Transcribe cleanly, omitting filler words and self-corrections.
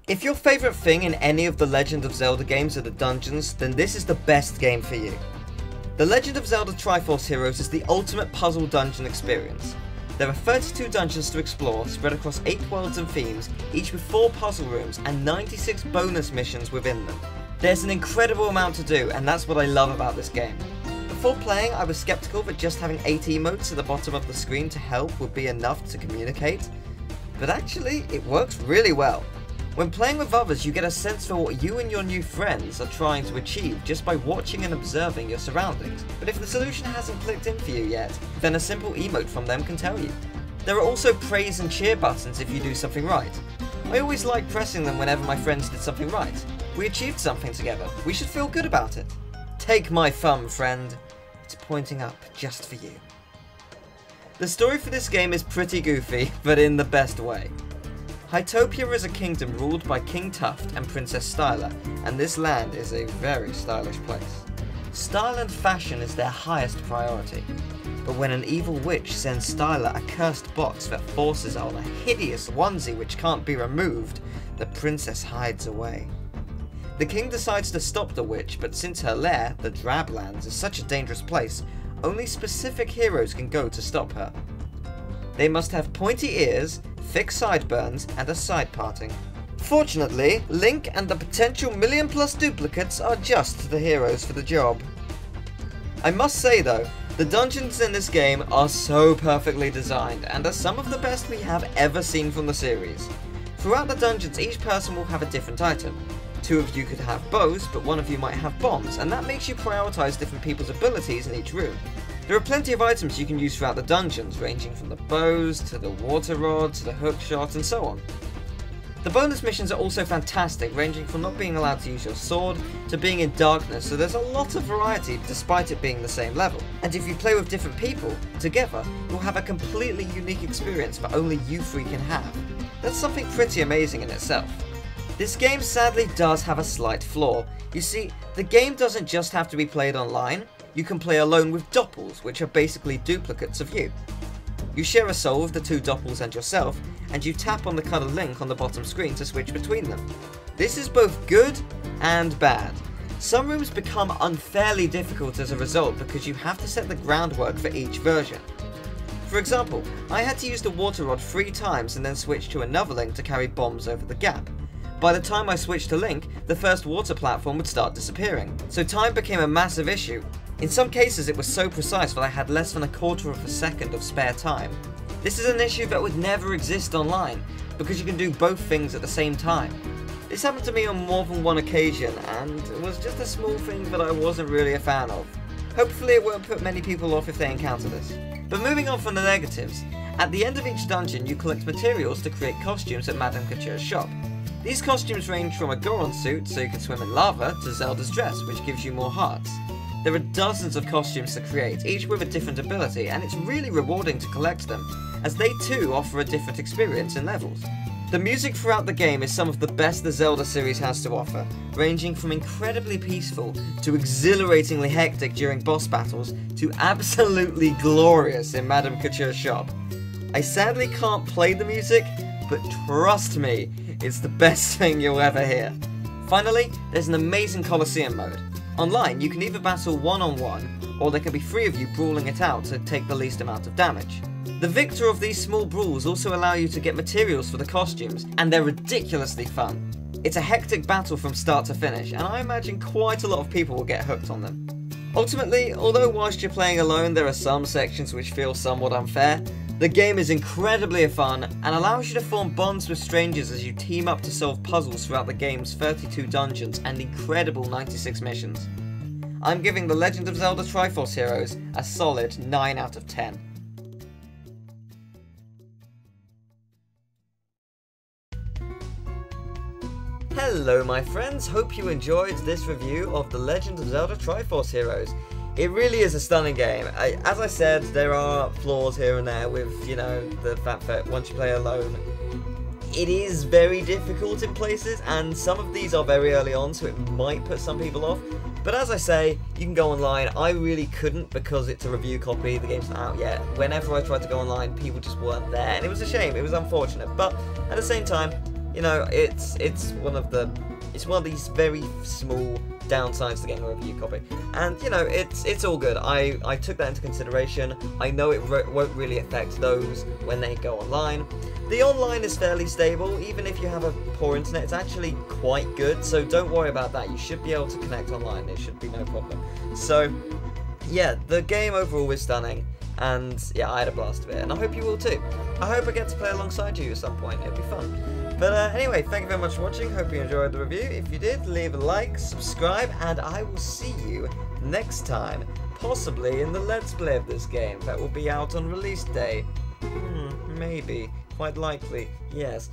If your favourite thing in any of the Legend of Zelda games are the dungeons, then this is the best game for you. The Legend of Zelda Triforce Heroes is the ultimate puzzle dungeon experience. There are 32 dungeons to explore, spread across 8 worlds and themes, each with 4 puzzle rooms and 96 bonus missions within them. There's an incredible amount to do, and that's what I love about this game. Before playing, I was skeptical that just having 8 emotes at the bottom of the screen to help would be enough to communicate, but actually, it works really well. When playing with others, you get a sense for what you and your new friends are trying to achieve just by watching and observing your surroundings. But if the solution hasn't clicked in for you yet, then a simple emote from them can tell you. There are also praise and cheer buttons if you do something right. I always liked pressing them whenever my friends did something right. We achieved something together. We should feel good about it. Take my thumb, friend. It's pointing up just for you. The story for this game is pretty goofy, but in the best way. Hytopia is a kingdom ruled by King Tuft and Princess Styla, and this land is a very stylish place. Style and fashion is their highest priority, but when an evil witch sends Styla a cursed box that forces her on a hideous onesie which can't be removed, the princess hides away. The king decides to stop the witch, but since her lair, the Drablands, is such a dangerous place, only specific heroes can go to stop her. They must have pointy ears, thick sideburns, and a side parting. Fortunately, Link and the potential million-plus duplicates are just the heroes for the job. I must say though, the dungeons in this game are so perfectly designed and are some of the best we have ever seen from the series. Throughout the dungeons, each person will have a different item. 2 of you could have bows, but 1 of you might have bombs, and that makes you prioritize different people's abilities in each room. There are plenty of items you can use throughout the dungeons, ranging from the bows, to the water rod, to the hook shot, and so on. The bonus missions are also fantastic, ranging from not being allowed to use your sword, to being in darkness, so there's a lot of variety despite it being the same level. And if you play with different people, together, you'll have a completely unique experience that only you 3 can have. That's something pretty amazing in itself. This game sadly does have a slight flaw. You see, the game doesn't just have to be played online. You can play alone with doppels, which are basically duplicates of you. You share a soul with the 2 doppels and yourself, and you tap on the colored link on the bottom screen to switch between them. This is both good and bad. Some rooms become unfairly difficult as a result because you have to set the groundwork for each version. For example, I had to use the water rod 3 times and then switch to another link to carry bombs over the gap. By the time I switched to Link, the first water platform would start disappearing, so time became a massive issue. In some cases it was so precise that I had less than a quarter of a second of spare time. This is an issue that would never exist online, because you can do both things at the same time. This happened to me on more than one occasion, and it was just a small thing that I wasn't really a fan of. Hopefully it won't put many people off if they encounter this. But moving on from the negatives, at the end of each dungeon you collect materials to create costumes at Madame Couture's shop. These costumes range from a Goron suit, so you can swim in lava, to Zelda's dress, which gives you more hearts. There are dozens of costumes to create, each with a different ability, and it's really rewarding to collect them, as they too offer a different experience in levels. The music throughout the game is some of the best the Zelda series has to offer, ranging from incredibly peaceful to exhilaratingly hectic during boss battles to absolutely glorious in Madame Couture's shop. I sadly can't play the music, but trust me, it's the best thing you'll ever hear. Finally, there's an amazing Colosseum mode. Online, you can either battle one-on-one, or there can be 3 of you brawling it out to take the least amount of damage. The victor of these small brawls also allow you to get materials for the costumes, and they're ridiculously fun. It's a hectic battle from start to finish, and I imagine quite a lot of people will get hooked on them. Ultimately, although whilst you're playing alone there are some sections which feel somewhat unfair, the game is incredibly fun and allows you to form bonds with strangers as you team up to solve puzzles throughout the game's 32 dungeons and incredible 96 missions. I'm giving The Legend of Zelda Triforce Heroes a solid 9 out of 10. Hello my friends, hope you enjoyed this review of The Legend of Zelda Triforce Heroes. It really is a stunning game. As I said, there are flaws here and there with, you know, the fact that once you play alone, it is very difficult in places, and some of these are very early on, so it might put some people off. But as I say, you can go online. I really couldn't because it's a review copy, the game's not out yet. Whenever I tried to go online, people just weren't there, and it was a shame, it was unfortunate. But at the same time, you know, it's one of these very small downsides to getting a review copy. And you know, it's all good. I took that into consideration. I know it won't really affect those when they go online. The online is fairly stable, even if you have a poor internet. It's actually quite good, so don't worry about that. You should be able to connect online. It should be no problem. So yeah, the game overall is stunning, and yeah, I had a blast of it, and I hope you will too. I hope I get to play alongside you at some point. It'll be fun. But anyway, thank you very much for watching. Hope you enjoyed the review. If you did, leave a like, subscribe, and I will see you next time. Possibly in the Let's Play of this game that will be out on release day. Maybe. Quite likely. Yes.